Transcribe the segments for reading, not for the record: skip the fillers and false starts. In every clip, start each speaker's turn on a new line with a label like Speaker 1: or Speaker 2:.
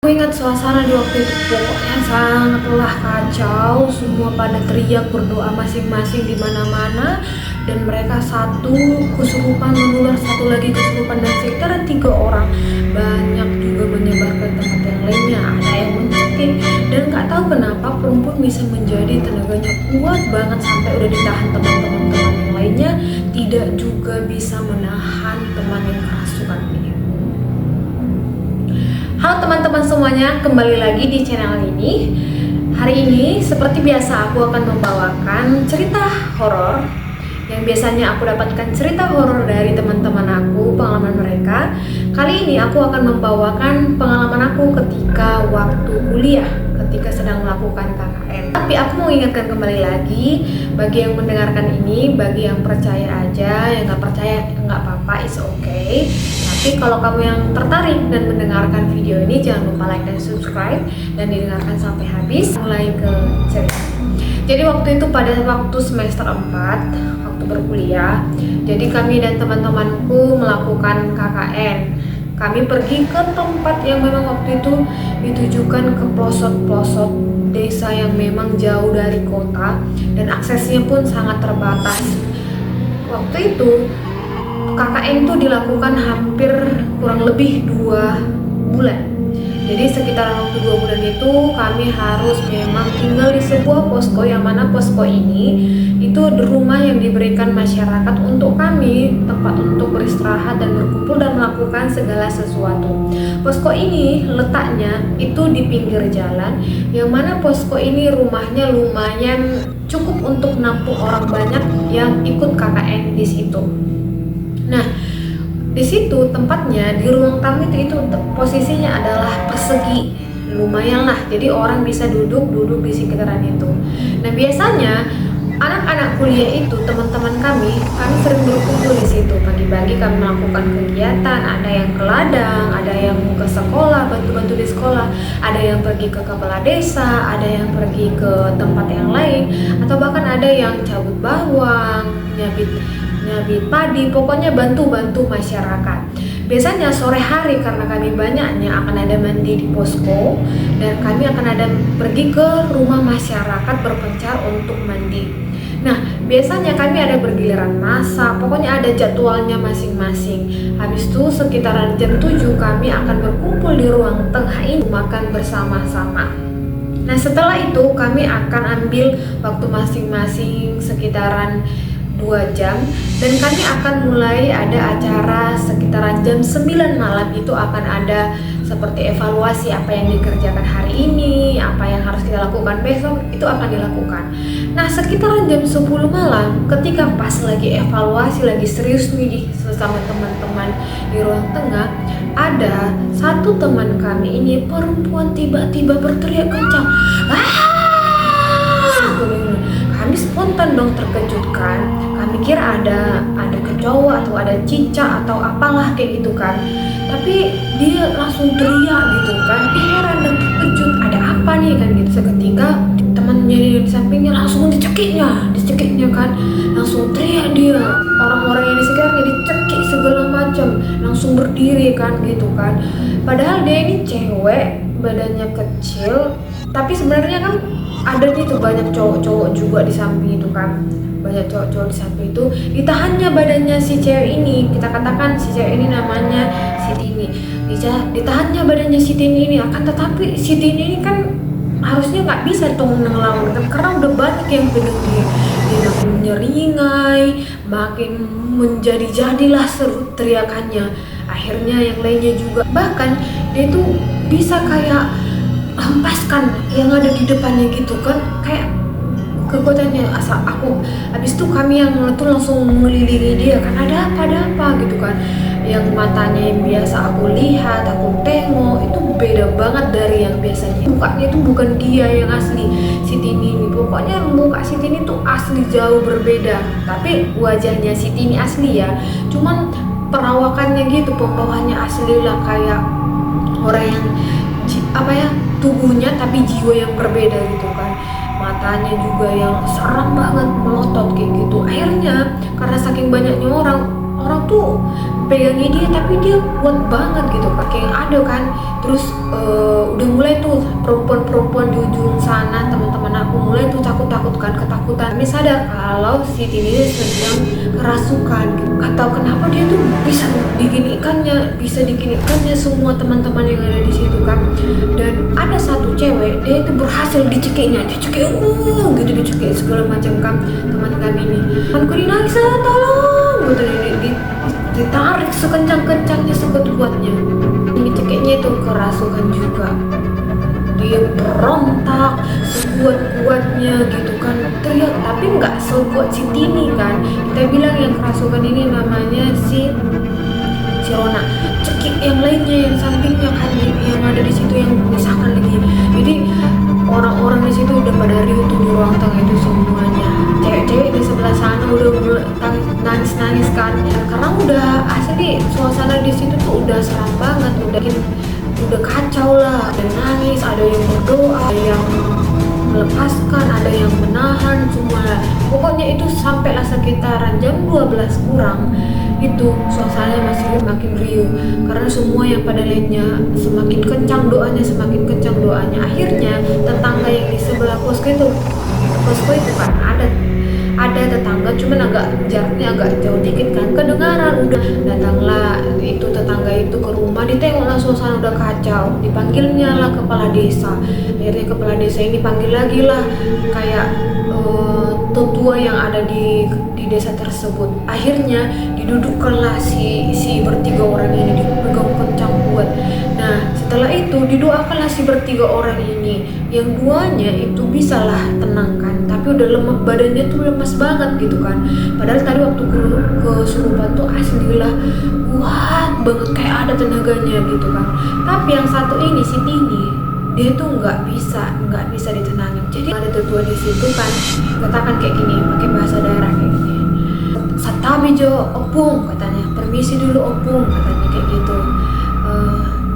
Speaker 1: Aku ingat suasana di waktu itu pokoknya sangatlah kacau, semua pada teriak berdoa masing-masing di mana-mana, dan mereka satu kesurupan menular, satu lagi kesurupan, dan sekitar 3 orang banyak juga menyebar ke tempat yang lainnya. Ada yang mencekik, dan nggak tahu kenapa perempuan bisa menjadi tenaganya kuat banget sampai udah ditahan teman-teman yang lainnya, tidak juga bisa menahan teman yang kerasukan ini. Halo teman-teman semuanya, kembali lagi di channel ini. Hari ini seperti biasa aku akan membawakan cerita horor yang biasanya aku dapatkan cerita horor dari teman-teman aku, pengalaman mereka. Kali ini aku akan membawakan pengalaman aku ketika waktu kuliah, ketika sedang melakukan KKN. Tapi aku mau ingatkan kembali lagi, bagi yang mendengarkan ini, bagi yang percaya aja, yang nggak percaya nggak apa-apa, it's okay. Tapi kalau kamu yang tertarik dan mendengarkan video ini, jangan lupa like dan subscribe dan didengarkan sampai habis. Mulai ke cerita. Jadi waktu itu pada waktu semester 4, waktu berkuliah, jadi kami dan teman-temanku melakukan KKN. Kami pergi ke tempat yang memang waktu itu ditujukan ke pelosok-pelosok desa yang memang jauh dari kota dan aksesnya pun sangat terbatas. Waktu itu KKN itu dilakukan hampir kurang lebih 2 bulan. Jadi sekitar waktu 2 bulan itu kami harus memang tinggal di sebuah posko, yang mana posko ini itu rumah yang diberikan masyarakat untuk kami, tempat untuk beristirahat dan berkumpul dan melakukan segala sesuatu. Posko ini letaknya itu di pinggir jalan, yang mana posko ini rumahnya lumayan cukup untuk menampung orang banyak yang ikut KKN di situ. Nah, di situ tempatnya di ruang tamu itu posisinya adalah persegi, lumayan lah. Jadi orang bisa duduk di sekitaran itu. Nah, biasanya anak-anak kuliah itu, teman-teman kami sering berkumpul di situ. Pagi-pagi kami melakukan kegiatan, ada yang ke ladang, ada yang ke sekolah, bantu-bantu di sekolah, ada yang pergi ke kepala desa, ada yang pergi ke tempat yang lain, atau bahkan ada yang cabut bawang, nyabit padi, pokoknya bantu-bantu masyarakat. Biasanya sore hari karena kami banyaknya akan ada mandi di posko, dan kami akan ada pergi ke rumah masyarakat berpencar untuk mandi. Nah, biasanya kami ada bergiliran masa, pokoknya ada jadwalnya masing-masing. Habis itu sekitaran jam 7 kami akan berkumpul di ruang tengah ini makan bersama-sama. Nah, setelah itu kami akan ambil waktu masing-masing sekitaran 2 jam, dan kami akan mulai ada acara sekitaran jam 9 malam. Itu akan ada seperti evaluasi apa yang dikerjakan hari ini, apa yang harus kita lakukan besok, itu akan dilakukan. Nah, sekitaran jam 10 malam ketika pas lagi evaluasi, lagi serius nih sesama teman-teman di ruang tengah, ada satu teman kami ini perempuan tiba-tiba berteriak kencang. Kami spontan dong terkejut kan. Kami kira ada kecoa atau ada cicak atau apalah kayak gitu kan. Tapi dia langsung teriak gitu kan. Heran dan terkejut, ada apa nih kan gitu. Seketika temannya di sampingnya langsung dicekiknya kan. Langsung teriak dia. Orang-orang yang di sekitarnya dicekik segala macam. Langsung berdiri kan gitu kan. Padahal dia ini cewek, badannya kecil, tapi sebenarnya kan ada gitu banyak cowok-cowok juga di samping itu kan. Banyak cowok-cowok di samping itu. Ditahannya badannya si cewek ini, kita katakan si cewek ini namanya Siti ini. Ditahannya badannya Siti ini, akan tetapi Siti ini kan harusnya nggak bisa tuh ngelawan kan, karena udah banyak yang dia nyeringai, makin menjadi-jadilah seru teriakannya. Akhirnya yang lainnya juga, bahkan dia itu bisa kayak hempaskan yang ada di depannya gitu kan, kayak kekuatannya asal aku. Habis itu kami yang tuh langsung mengelilingi dia kan, ada apa gitu kan. Yang matanya yang biasa aku lihat, aku tengok, itu beda banget dari yang biasanya. Mukanya itu bukan dia yang asli Siti ini, pokoknya muka Siti ini tuh asli jauh berbeda. Tapi wajahnya Siti ini asli ya, cuman perawakannya gitu, pembawaannya asli lah, kayak orang yang tubuhnya tapi jiwa yang berbeda gitu kan. Matanya juga yang serem banget, melotot kayak gitu. Akhirnya karena saking banyaknya orang tuh pegangi dia, tapi dia kuat banget gitu kan, kayak yang ada kan. Terus udah mulai tuh perempuan-perempuan di ujung sana, teman-teman aku mulai tuh takut-takut kan, ketakutan. Kami sadar kalau si Tini sedang kerasukan gitu. Gak tahu kenapa dia tuh bisa diginikannya semua teman-teman yang ada di situ kan. Dan ada satu cewek, dia itu berhasil dicekiknya, dicekik segala macam kan teman kami ini. Temanku dinangis, tolong, gitu, ditarik sekencang-kencangnya, sekuat-kuatnya. Ini cekiknya itu kerasukan juga. Dia berontak sekuat-kuatnya gitu kan, teriak, tapi nggak sekuat si Tini kan. Kita bilang yang kerasukan ini namanya si Rona. Cekik yang lainnya, yang sampingnya kan, yang ada di situ yang misalkan lagi. Jadi orang-orang di situ udah pada riuh tuh di ruang tengah itu semuanya. Cewek-cewek di sebelah sana udah nangis-nangis kan, karena udah asli suasana di situ tuh udah seram banget, udah kacau lah. Ada nangis, ada yang berdoa, ada yang melepaskan, ada yang menahan, semua. Pokoknya itu sampailah sekitaran jam 12 kurang itu suasananya masih makin riuh, karena semua yang pada lainnya semakin kencang doanya. Akhirnya tetangga yang di sebelah posko itu kan ada tetangga, cuman jaraknya agak jauh dikit kan, kedengaran. Udah datanglah itu tetangga itu ke rumah, ditengoklah suasana udah kacau, dipanggilnya lah kepala desa. Akhirnya kepala desa ini panggil lagi lah kayak tetua yang ada di desa tersebut. Akhirnya didudukkanlah si bertiga orang ini, dipegang kencang kuat. Nah setelah itu didoakanlah si bertiga orang ini, yang duanya itu bisalah tenangkan, tapi udah lemah, badannya tuh lemas banget gitu kan. Padahal tadi waktu kesurupan tuh aslilah kuat banget, kayak ada tenaganya gitu kan. Tapi yang satu ini si Tini, dia tuh nggak bisa ditenangin. Jadi ada tetua di situ kan, katakan kayak gini, pakai bahasa daerah kayak gini. Satabi jo opung katanya, permisi dulu opung katanya kayak gitu.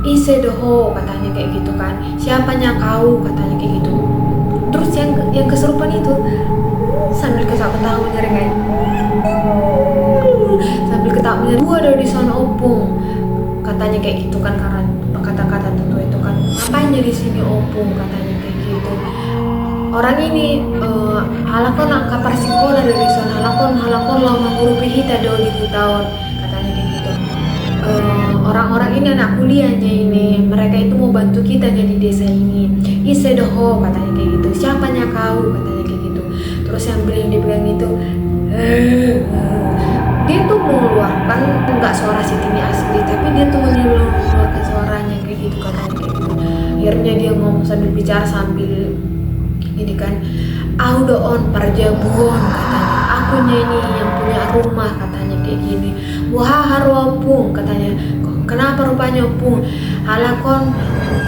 Speaker 1: Ise doho katanya kayak gitu kan, siapanya kau katanya kayak gitu. Terus yang kesurupan itu sambil ketawa menyeringai, gua ada di sana opung katanya kayak gitu kan, karena kata-kata tetua itu kan, ngapain di sini opung katanya kayak gitu. Orang ini halakon kapar sekolah dari sana, halakon lama guru pihita 2000 tahun katanya kayak gitu. Orang-orang ini anak kuliahnya ini, mereka itu mau bantu kita di desa ini. Isedoho katanya kayak gitu, siapanya kau katanya kayak gitu. Terus yang dia bilang itu dia tuh mengeluarkan enggak suara si Tini asli, tapi dia tuh mengeluarkan suaranya kayak gitu katanya kayak gitu. Akhirnya dia ngomong sambil bicara sambil ini kan, audo on parjabuon katanya, akunya ini yang punya rumah katanya kayak gini. Wah harwapung katanya, kenapa rupanya opung, halakon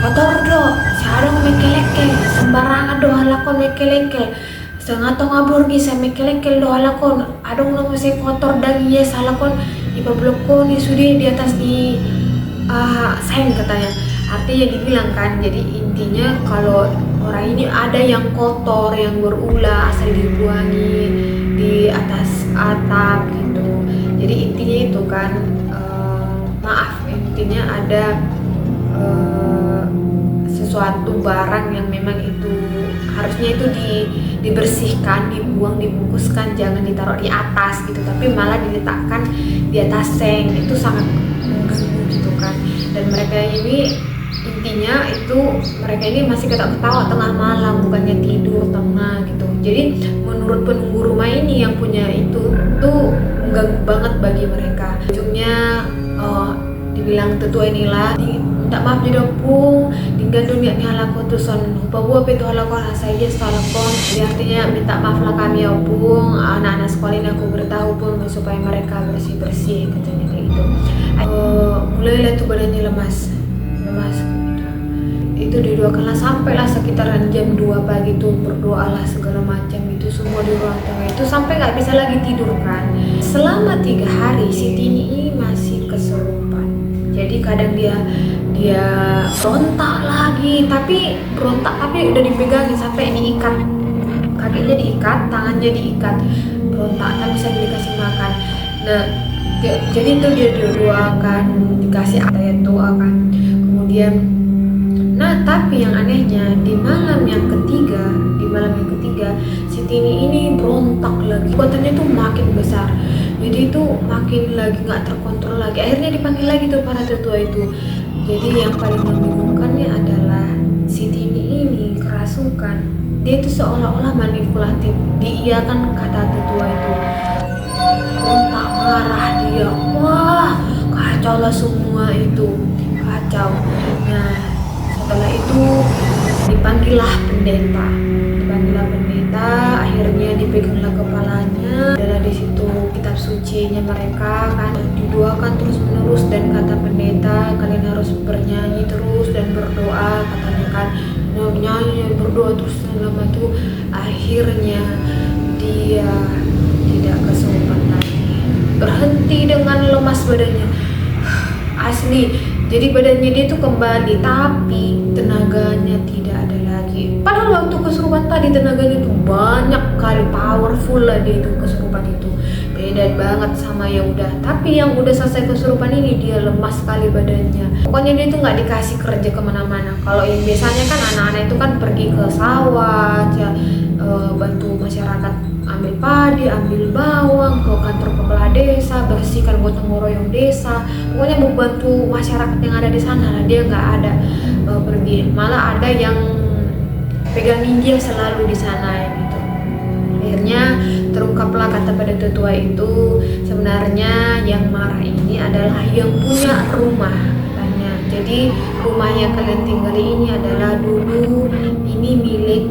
Speaker 1: kotor do, sarang mekelekel sembarangan do, halakon mekelekel sengato ngabur bisa mekelekel do, halakon adong no masih kotor dagi yes, halakon ipablokon sudi di atas di sayang katanya. Artinya dibilang kan, jadi intinya kalau orang ini ada yang kotor, yang berulah, asal dibuangi di atas atap gitu. Jadi intinya itu kan, intinya ada sesuatu barang yang memang itu harusnya itu dibersihkan, dibuang, dibungkuskan, jangan ditaruh di atas gitu, tapi malah diletakkan di atas seng. Itu sangat mengganggu gitu kan. Dan mereka ini intinya itu mereka ini masih ketawa tengah malam, bukannya tidur tengah gitu. Jadi menurut penunggu rumah ini yang punya itu tuh mengganggu banget bagi mereka. Ujungnya dibilang tetua inilah minta maaf jadi opung, tinggal dunia ni halakon tu son bahwa itu halakon saya salakon. Jadi artinya minta maaf lah kami opung, anak-anak sekolah ini aku beritahu pun supaya mereka bersih katanya kayak gitu. Mulailah tuh badannya lemas gitu. Itu didoakanlah sampailah sekitaran jam 2 pagi tuh, berdoalah segala macam itu semua di ruang tengah itu, sampai nggak bisa lagi tidur kan. Selama 3 hari si Tini ini masih kesurupan. Jadi kadang dia berontak lagi, tapi udah dipegangin sampai diikat, kakinya diikat, tangannya diikat, berontak tak bisa dikasih makan. Nah Jadi itu dia doakan, dikasih ayat doa kan. Kemudian nah tapi yang anehnya di malam yang ketiga si Tini ini berontak lagi, kekuatannya tuh makin besar, jadi itu makin lagi nggak terkontrol lagi. Akhirnya dipanggil lagi tuh para tetua itu. Jadi yang paling membingungkannya adalah si Tini ini kerasukan. Dia itu seolah-olah manipulatif, diiyakan kata tetua itu. Berontak, marah dia, wah kacau lah semua itu, kacau. Nah setelah itu dipanggillah pendeta, akhirnya dipeganglah kepalanya. Adalah di situ kitab sucinya mereka kan, didoakan terus menerus, dan kata pendeta kalian harus bernyanyi terus dan berdoa, katanya kan, nyanyi berdoa terus selama itu. Akhirnya dia tidak kesurupan lagi, berhenti dengan lemas badannya asli. Jadi badannya dia tuh kembali, tapi tenaganya tidak ada lagi. Padahal waktu kesurupan tadi tenaganya tuh banyak kali, powerful lah dia itu kesurupan itu. Beda banget sama yang udah. Tapi yang udah selesai kesurupan ini dia lemas sekali badannya. Pokoknya dia tuh nggak dikasih kerja kemana-mana. Kalau yang biasanya kan anak-anak itu kan pergi ke sawah, bantu masyarakat ambil padi, ambil bawang, ke kantor kepala desa, bersihkan gotong royong desa. Pokoknya membantu masyarakat yang ada di sana lah. Dia nggak ada pergi, malah ada yang pegangin dia selalu di sana gitu. Akhirnya terungkaplah kata pada tetua itu, sebenarnya yang marah ini adalah yang punya rumah katanya. Jadi rumah yang kalian tinggali ini adalah dulu ini milik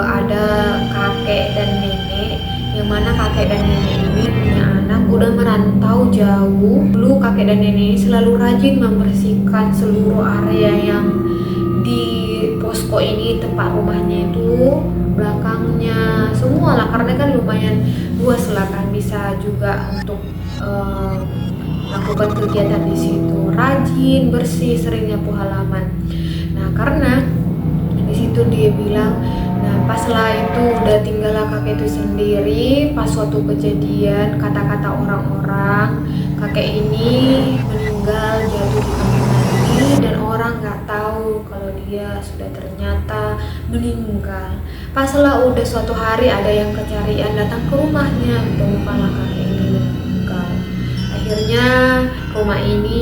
Speaker 1: ada kakek dan nenek, yang mana kakek dan nenek ini punya anak udah merantau jauh. Dulu kakek dan nenek ini selalu rajin membersihkan seluruh area yang di posko ini, tempat rumahnya itu, belakangnya, semua lah, karena kan lumayan luas lah kan, bisa juga untuk lakukan kegiatan di situ. Rajin bersih, sering nyapu halaman. Nah karena di situ dia bilang, nah pas lah itu udah tinggallah kakek itu sendiri. Pas suatu kejadian, kata-kata orang-orang, kakek ini meninggal jatuh di kamar mandi, dan orang nggak tahu kalau dia sudah ternyata meninggal. Pas lah udah suatu hari ada yang kecarian datang ke rumahnya, temukanlah kakek ini meninggal. Akhirnya rumah ini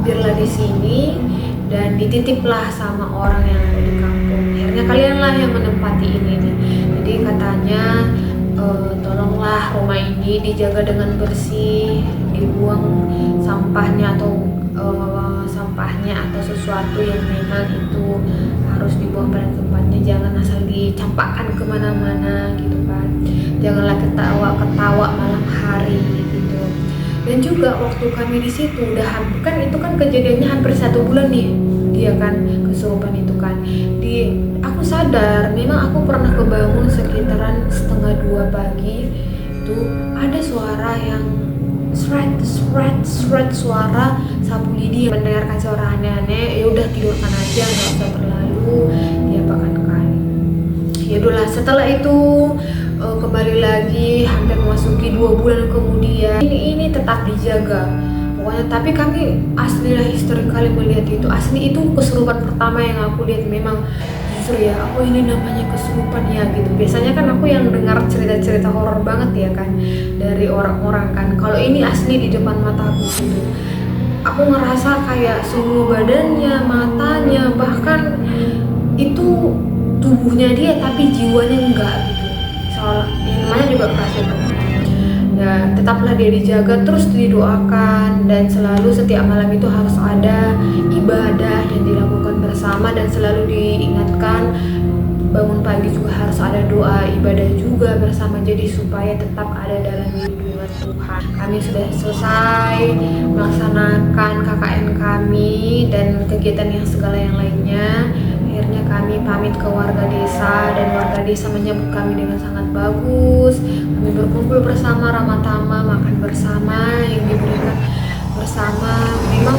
Speaker 1: biarlah di sini dan dititiplah sama orang yang ada di kampung. Akhirnya kalianlah yang menempati ini nih. Jadi katanya tolonglah rumah ini dijaga dengan bersih, dibuang sampahnya atau sesuatu yang memang itu harus dibuang pada tempatnya, jangan asal dicampakkan kemana-mana gitu kan. Janganlah ketawa malam hari gitu. Dan juga waktu kami di situ kan itu kan kejadiannya hampir 1 bulan nih dia kan kesurupan itu kan. Aku sadar memang aku pernah kebangun sekitaran 1:30 pagi itu ada suara yang seret suara sapu lidi. Mendengarkan suara aneh-aneh, ya udah tidurkan aja, nggak usah terlalu diapakan kali. Ya udahlah, setelah itu kembali lagi hampir memasuki 2 bulan kemudian ini tetap dijaga pokoknya. Tapi kami asli lah histeri kali melihat itu, asli itu kesurupan pertama yang aku lihat. Memang jujur ya, aku ini namanya kesurupan ya gitu. Biasanya kan aku yang dengar cerita-cerita horor banget ya kan dari orang-orang kan. Kalau ini asli di depan mataku gitu. Aku ngerasa kayak semua badannya, matanya, bahkan itu tubuhnya dia tapi jiwanya enggak gitu. Soal yang namanya juga kerasa banget. Ya tetaplah dia dijaga, terus didoakan, dan selalu setiap malam itu harus ada ibadah yang dilakukan bersama, dan selalu diingatkan bangun pagi juga harus ada doa ibadah juga bersama, jadi supaya tetap ada dalam lindungan Tuhan. Kami sudah selesai melaksanakan KKN kami dan kegiatan yang segala yang lainnya. Akhirnya kami pamit ke warga desa, dan warga desa menyambut kami dengan sangat bagus. Kami berkumpul bersama, ramah tamah, makan bersama yang diberikan bersama. Memang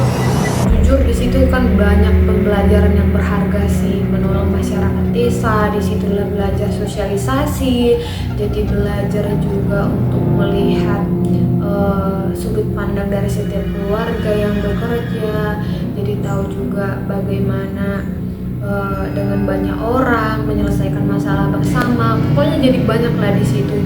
Speaker 1: jujur di situ kan banyak pembelajaran yang berharga sih, menolong masyarakat desa. Di situlah belajar sosialisasi, jadi belajar juga untuk melihat sudut pandang dari setiap keluarga yang bekerja, jadi tahu juga bagaimana dengan banyak orang menyelesaikan masalah bersama. Pokoknya jadi banyak lah di situ.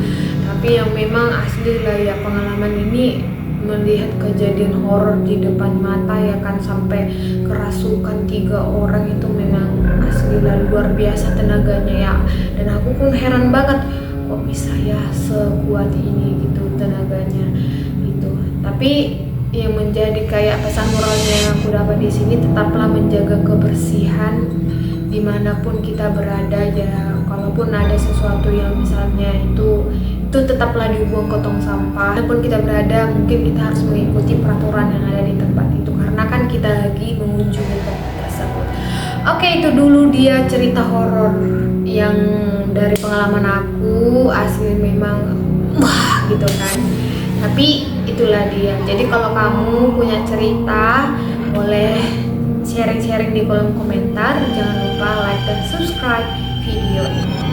Speaker 1: Tapi yang memang asli lah ya, pengalaman ini melihat kejadian horor di depan mata ya kan, sampai kerasukan 3 orang itu memang asli lah luar biasa tenaganya ya. Dan aku pun heran banget, kok bisa ya sekuat ini gitu tenaganya gitu. Tapi yang menjadi kayak pesan moralnya yang aku dapat di sini, tetaplah menjaga kebersihan dimanapun kita berada ya. Kalaupun ada sesuatu yang misalnya itu tetaplah dibuang ke tong sampah. Walaupun kita berada, mungkin kita harus mengikuti peraturan yang ada di tempat itu, karena kan kita lagi mengunjungi tempat tersebut. Oke, itu dulu dia cerita horor yang dari pengalaman aku, asli memang wah gitu kan. Tapi itulah dia. Jadi kalau kamu punya cerita, boleh sharing-sharing di kolom komentar. Jangan lupa like dan subscribe video ini.